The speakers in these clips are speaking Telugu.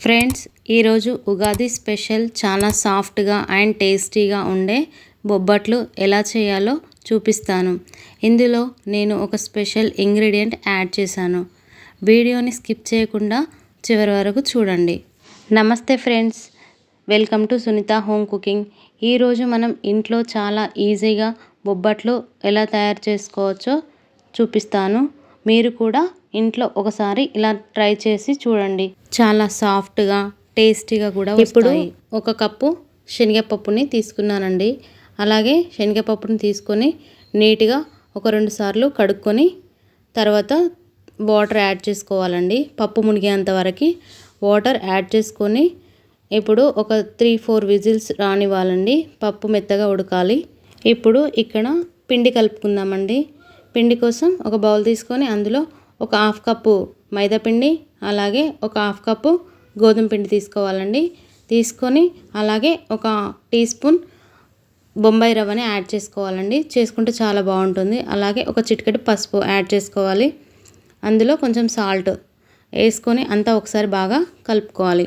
ఫ్రెండ్స్, ఈరోజు ఉగాది స్పెషల్ చాలా సాఫ్ట్గా అండ్ టేస్టీగా ఉండే బొబ్బట్లు ఎలా చేయాలో చూపిస్తాను. ఇందులో నేను ఒక స్పెషల్ ఇంగ్రీడియంట్ యాడ్ చేశాను. వీడియోని స్కిప్ చేయకుండా చివరి వరకు చూడండి. నమస్తే friends, welcome to Sunitha home cooking. ఈరోజు మనం ఇంట్లో చాలా ఈజీగా బొబ్బట్లు ఎలా తయారు చేసుకోవచ్చో చూపిస్తాను. మీరు కూడా ఇంట్లో ఒకసారి ఇలా ట్రై చేసి చూడండి. చాలా సాఫ్ట్గా టేస్టీగా కూడా వస్తాయి. ఒక కప్పు శనగపప్పుని తీసుకున్నానండి. అలాగే శనగపప్పుని తీసుకొని నీట్గా ఒక 2 సార్లు కడుక్కొని తర్వాత వాటర్ యాడ్ చేసుకోవాలండి. పప్పు మునిగేంత వరకు వాటర్ యాడ్ చేసుకొని ఇప్పుడు ఒక 3-4 విజిల్స్ రానివ్వాలండి. పప్పు మెత్తగా ఉడకాలి. ఇప్పుడు ఇక్కడ పిండి కలుపుకుందామండి. పిండి కోసం ఒక బౌల్ తీసుకొని అందులో ఒక 1/2 కప్పు మైదాపిండి, అలాగే ఒక 1/2 కప్పు గోధుమ పిండి తీసుకోవాలండి. తీసుకొని అలాగే ఒక టీ స్పూన్ బొంబాయి రవ్వని యాడ్ చేసుకోవాలండి. చేసుకుంటే చాలా బాగుంటుంది. అలాగే ఒక చిటికెడు పసుపు యాడ్ చేసుకోవాలి. అందులో కొంచెం సాల్ట్ వేసుకొని అంతా ఒకసారి బాగా కలుపుకోవాలి.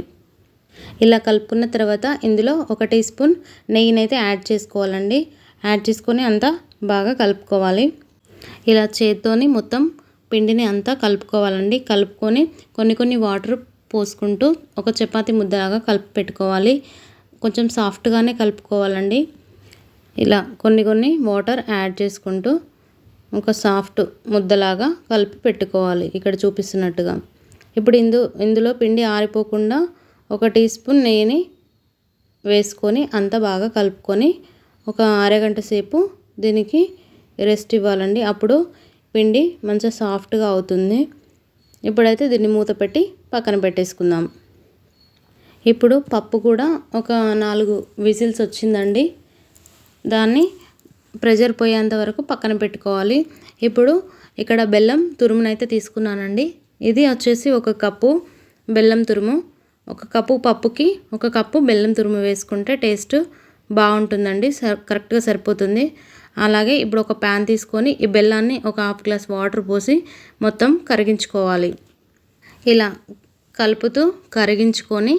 ఇలా కలుపుకున్న తర్వాత ఇందులో ఒక టీ స్పూన్ నెయ్యినైతే యాడ్ చేసుకోవాలండి. యాడ్ చేసుకొని అంతా బాగా కలుపుకోవాలి. ఇలా చేత్తోని మొత్తం పిండిని అంతా కలుపుకోవాలండి. కలుపుకొని కొన్ని వాటర్ పోసుకుంటూ ఒక చపాతీ ముద్దలాగా కలిపి పెట్టుకోవాలి. కొంచెం సాఫ్ట్గానే కలుపుకోవాలండి. ఇలా కొన్ని వాటర్ యాడ్ చేసుకుంటూ ఒక సాఫ్ట్ ముద్దలాగా కలిపి పెట్టుకోవాలి ఇక్కడ చూపిస్తున్నట్టుగా. ఇప్పుడు ఇందులో పిండి ఆరిపోకుండా ఒక టీ స్పూన్ నెయ్యిని వేసుకొని అంతా బాగా కలుపుకొని ఒక అరగంట సేపు దీనికి రెస్ట్ ఇవ్వాలండి. అప్పుడు పిండి మంచిగా సాఫ్ట్గా అవుతుంది. ఇప్పుడైతే దీన్ని మూత పెట్టి పక్కన పెట్టేసుకుందాం. ఇప్పుడు పప్పు కూడా ఒక 4 విజిల్స్ వచ్చిందండి. దాన్ని ప్రెషర్ పోయేంత వరకు పక్కన పెట్టుకోవాలి. ఇప్పుడు ఇక్కడ బెల్లం తురుమునైతే తీసుకున్నానండి. ఇది వచ్చేసి 1 కప్పు బెల్లం తురుము. 1 కప్పు పప్పుకి 1 కప్పు బెల్లం తురుము వేసుకుంటే టేస్ట్ బాగుంటుందండి. కరెక్ట్గా సరిపోతుంది. అలాగే ఇప్పుడు ఒక ప్యాన్ తీసుకొని ఈ బెల్లాన్ని ఒక 1/2 గ్లాస్ వాటర్ పోసి మొత్తం కరిగించుకోవాలి. ఇలా కలుపుతూ కరిగించుకొని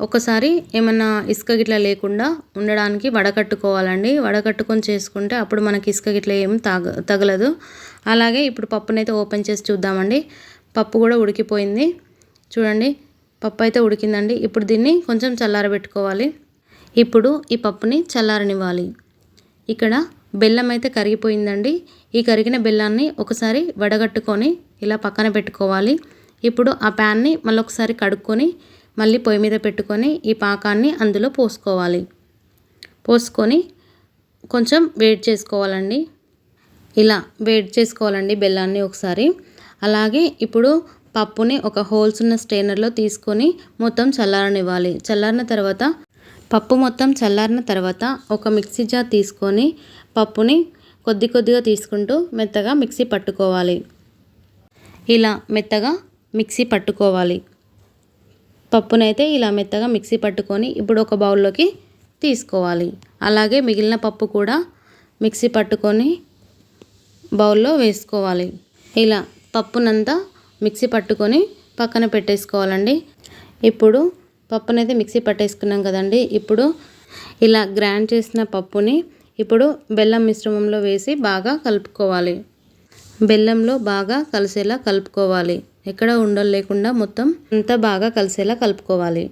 ఒకసారి ఏమన్నా ఇసుక గిట్ల లేకుండా ఉండడానికి వడకట్టుకోవాలండి. వడకట్టుకొని చేసుకుంటే అప్పుడు మనకి ఇసుక గిట్ల ఏమి తగలదు. అలాగే ఇప్పుడు పప్పునైతే ఓపెన్ చేసి చూద్దామండి. పప్పు కూడా ఉడికిపోయింది. చూడండి, పప్పు అయితే ఉడికిందండి. ఇప్పుడు దీన్ని కొంచెం చల్లారబెట్టుకోవాలి. ఇప్పుడు ఈ పప్పుని చల్లారనివ్వాలి. ఇక్కడ బెల్లం అయితే కరిగిపోయిందండి. ఈ కరిగిన బెల్లాన్ని ఒకసారి వడగట్టుకొని ఇలా పక్కన పెట్టుకోవాలి. ఇప్పుడు ఆ ప్యాన్ని మళ్ళీ ఒకసారి కడుక్కొని మళ్ళీ పొయ్యి మీద పెట్టుకొని ఈ పాకాన్ని అందులో పోసుకోవాలి. పోసుకొని కొంచెం వేడి చేసుకోవాలండి. ఇలా వేడి చేసుకోవాలండి బెల్లాన్ని ఒకసారి. అలాగే ఇప్పుడు పప్పుని ఒక హోల్స్ ఉన్న స్ట్రైనర్లో తీసుకొని మొత్తం చల్లారనివ్వాలి. చల్లారిన తర్వాత పప్పు మొత్తం చల్లారిన తర్వాత ఒక మిక్సీ జార్ తీసుకొని పప్పుని కొద్దిగా తీసుకుంటూ మెత్తగా మిక్సీ పట్టుకోవాలి. ఇలా మెత్తగా మిక్సీ పట్టుకోవాలి. పప్పునైతే ఇలా మెత్తగా మిక్సీ పట్టుకొని ఇప్పుడు ఒక బౌల్లోకి తీసుకోవాలి. అలాగే మిగిలిన పప్పు కూడా మిక్సీ పట్టుకొని బౌల్లో వేసుకోవాలి. ఇలా పప్పునంతా మిక్సీ పట్టుకొని పక్కన పెట్టేసుకోవాలండి. ఇప్పుడు పప్పునైతే మిక్సీ పట్టేసుకున్నాం కదండి. ఇప్పుడు ఇలా గ్రైండ్ చేసిన పప్పుని ఇప్పుడు బెల్లం మిశ్రమంలో వేసి బాగా కలుపుకోవాలి. బెల్లంలో బాగా కలిసేలా కలుపుకోవాలి. ఎక్కడ ఉండలు లేకుండా మొత్తం అంతా బాగా కలిసేలా కలుపుకోవాలి.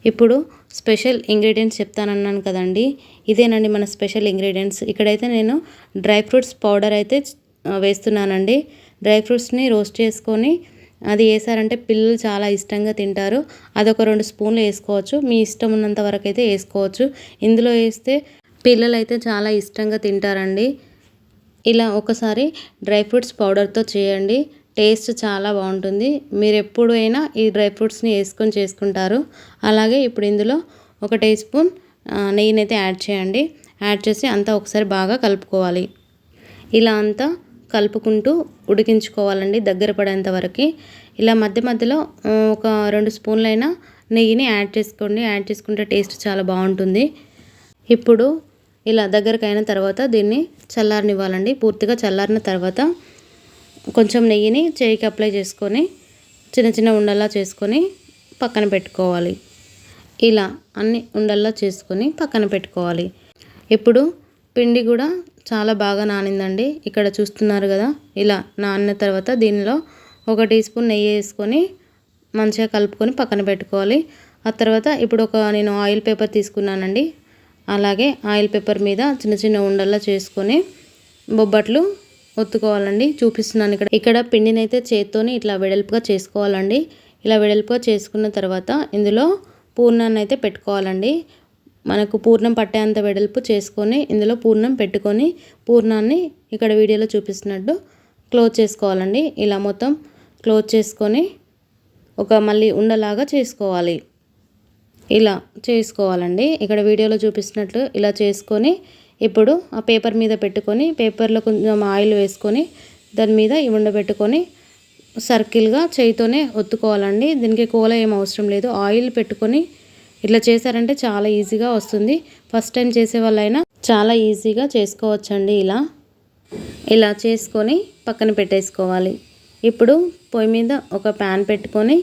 ఇప్పుడు స్పెషల్ ఇంగ్రీడియంట్స్ చెప్తానన్నాను కదండి. ఇదేనండి మన స్పెషల్ ఇంగ్రీడియంట్స్. ఇక్కడైతే నేను డ్రై ఫ్రూట్స్ పౌడర్ అయితే వేస్తున్నానండి. డ్రై ఫ్రూట్స్ని రోస్ట్ చేసుకొని అది వేసారంటే పిల్లలు చాలా ఇష్టంగా తింటారు. అదొక 2 స్పూన్లు వేసుకోవచ్చు. మీ ఇష్టం ఉన్నంత వరకు అయితే వేసుకోవచ్చు. ఇందులో వేస్తే పిల్లలు అయితే చాలా ఇష్టంగా తింటారండి. ఇలా ఒకసారి డ్రై ఫ్రూట్స్ పౌడర్తో చేయండి. టేస్ట్ చాలా బాగుంటుంది. మీరు ఎప్పుడైనా ఈ డ్రై ఫ్రూట్స్ని వేసుకొని చేసుకుంటారు. అలాగే ఇప్పుడు ఇందులో ఒక టీ స్పూన్ నెయ్యినైతే యాడ్ చేయండి. యాడ్ చేసి అంతా ఒకసారి బాగా కలుపుకోవాలి. ఇలా అంతా కలుపుకుంటూ ఉడికించుకోవాలండి దగ్గర పడేంత వరకు. ఇలా మధ్యలో ఒక 2 స్పూన్లైనా నెయ్యిని యాడ్ చేసుకోండి. యాడ్ చేసుకుంటే టేస్ట్ చాలా బాగుంటుంది. ఇప్పుడు ఇలా దగ్గరకు అయిన తర్వాత దీన్ని చల్లారనివ్వాలండి. పూర్తిగా చల్లారిన తర్వాత కొంచెం నెయ్యిని చేయికి అప్లై చేసుకొని చిన్న ఉండలా చేసుకొని పక్కన పెట్టుకోవాలి. ఇలా అన్ని ఉండల్లా చేసుకొని పక్కన పెట్టుకోవాలి. ఇప్పుడు పిండి కూడా చాలా బాగా నానిందండి. ఇక్కడ చూస్తున్నారు కదా, ఇలా నానిన తర్వాత దీనిలో 1 టీ స్పూన్ నెయ్యి వేసుకొని మంచిగా కలుపుకొని పక్కన పెట్టుకోవాలి. ఆ తర్వాత ఇప్పుడు నేను ఆయిల్ పేపర్ తీసుకున్నానండి. అలాగే ఆయిల్ పేపర్ మీద చిన్న చిన్న ఉండల్లా చేసుకొని బొబ్బట్లు ఒత్తుకోవాలండి. చూపిస్తున్నాను ఇక్కడ పిండిని అయితే చేత్తోని ఇట్లా వెడల్పుగా చేసుకోవాలండి. ఇలా వెడల్పుగా చేసుకున్న తర్వాత ఇందులో పూర్ణాన్ని అయితే పెట్టుకోవాలండి. మనకు పూర్ణం పట్టేంత వెడల్పు చేసుకొని ఇందులో పూర్ణం పెట్టుకొని పూర్ణాన్ని ఇక్కడ వీడియోలో చూపిస్తున్నట్టు క్లోజ్ చేసుకోవాలండి. ఇలా మొత్తం క్లోజ్ చేసుకొని మళ్ళీ ఉండలాగా చేసుకోవాలి. ఇలా చేసుకోవాలండి. ఇక్కడ వీడియోలో చూపిస్తున్నట్లు ఇలా చేసుకొని ఇప్పుడు ఆ పేపర్ మీద పెట్టుకొని పేపర్లో కొంచెం ఆయిల్ వేసుకొని దాని మీద ఈ ఉండ పెట్టుకొని సర్కిల్గా చేయితోనే ఒత్తుకోవాలండి. దీనికి కోల ఏం అవసరం లేదు. ఆయిల్ పెట్టుకొని ఇట్లా చేశారంటే చాలా ఈజీగా వస్తుంది. ఫస్ట్ టైం చేసే వాళ్ళైనా చాలా ఈజీగా చేసుకోవచ్చండి. ఇలా చేసుకొని పక్కన పెట్టేసుకోవాలి. ఇప్పుడు పొయ్యి మీద ఒక ప్యాన్ పెట్టుకొని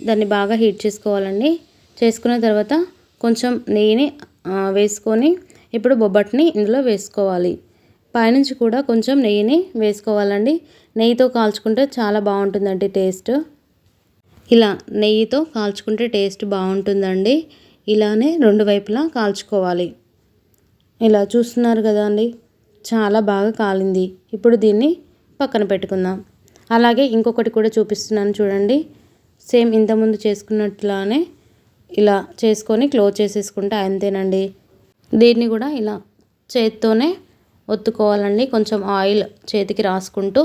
దాన్ని బాగా హీట్ చేసుకోవాలండి. చేసుకున్న తర్వాత కొంచెం నెయ్యిని వేసుకొని ఇప్పుడు బొబ్బట్ని ఇందులో వేసుకోవాలి. పైనుంచి కూడా కొంచెం నెయ్యిని వేసుకోవాలండి. నెయ్యితో కాల్చుకుంటే చాలా బాగుంటుందండి టేస్ట్. ఇలా నెయ్యితో కాల్చుకుంటే టేస్ట్ బాగుంటుందండి. ఇలానే 2 వైపులా కాల్చుకోవాలి. ఇలా చూస్తున్నారు కదా అండి, చాలా బాగా కాలింది. ఇప్పుడు దీన్ని పక్కన పెట్టుకుందాం. అలాగే ఇంకొకటి కూడా చూపిస్తున్నాను చూడండి. సేమ్ ఇంతకుముందు చేసుకున్నట్లానే ఇలా చేసుకొని క్లోజ్ చేసేసుకుంటే అంతేనండి. దీన్ని కూడా ఇలా చేత్తోనే ఒత్తుకోవాలండి. కొంచెం ఆయిల్ చేతికి రాసుకుంటూ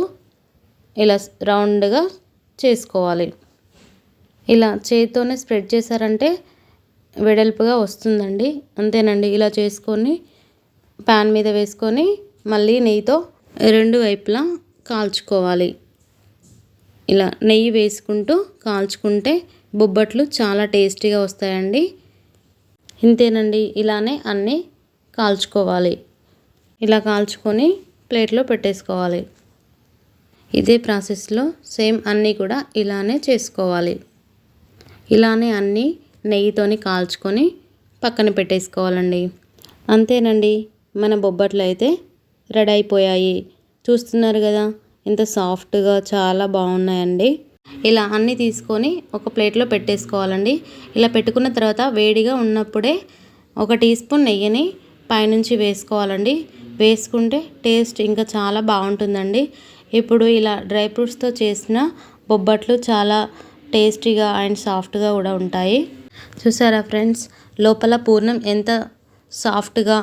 ఇలా రౌండ్గా చేసుకోవాలి. ఇలా చేత్తోనే స్ప్రెడ్ చేశారంటే వెడల్పుగా వస్తుందండి. అంతేనండి. ఇలా చేసుకొని ప్యాన్ మీద వేసుకొని మళ్ళీ నెయ్యితో 2 వైపులా కాల్చుకోవాలి. ఇలా నెయ్యి వేసుకుంటూ కాల్చుకుంటే బొబ్బట్లు చాలా టేస్టీగా వస్తాయండి. ఇంతేనండి. ఇలానే అన్నీ కాల్చుకోవాలి. ఇలా కాల్చుకొని ప్లేట్లో పెట్టేసుకోవాలి. ఇదే ప్రాసెస్లో సేమ్ అన్నీ కూడా ఇలానే చేసుకోవాలి. ఇలానే అన్నీ నెయ్యితోని కాల్చుకొని పక్కన పెట్టేసుకోవాలండి. అంతేనండి. మన బొబ్బట్లు అయితే రెడీ అయిపోయాయి. చూస్తున్నారు కదా ఎంత సాఫ్ట్గా చాలా బాగున్నాయండి. ఇలా అన్నీ తీసుకొని ఒక ప్లేట్లో పెట్టేసుకోవాలండి. ఇలా పెట్టుకున్న తర్వాత వేడిగా ఉన్నప్పుడే 1 టీ స్పూన్ నెయ్యిని పైనుంచి వేసుకోవాలండి. వేసుకుంటే టేస్ట్ ఇంకా చాలా బాగుంటుందండి. ఇప్పుడు ఇలా డ్రై ఫ్రూట్స్తో చేసిన బొబ్బట్లు చాలా టేస్టీగా అండ్ సాఫ్ట్గా కూడా ఉంటాయి. చూసారా ఫ్రెండ్స్, లోపల పూర్ణం ఎంత సాఫ్ట్గా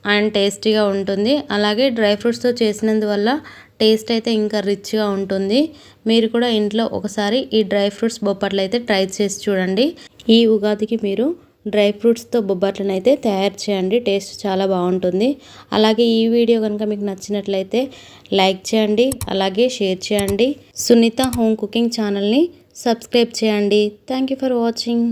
అండ్ టేస్టీగా ఉంటుంది. అలాగే డ్రై ఫ్రూట్స్తో చేసినందువల్ల టేస్ట్ అయితే ఇంకా రిచ్గా ఉంటుంది. మీరు కూడా ఇంట్లో ఒకసారి ఈ డ్రై ఫ్రూట్స్ బొబ్బట్లు అయితే ట్రై చేసి చూడండి. ఈ ఉగాదికి మీరు డ్రై ఫ్రూట్స్తో బొబ్బట్లను అయితే తయారు చేయండి. టేస్ట్ చాలా బాగుంటుంది. అలాగే ఈ వీడియో కనుక మీకు నచ్చినట్లయితే లైక్ చేయండి, అలాగే షేర్ చేయండి. సునీత హోమ్ కుకింగ్ ఛానల్ని సబ్స్క్రైబ్ చేయండి. Thank you for watching.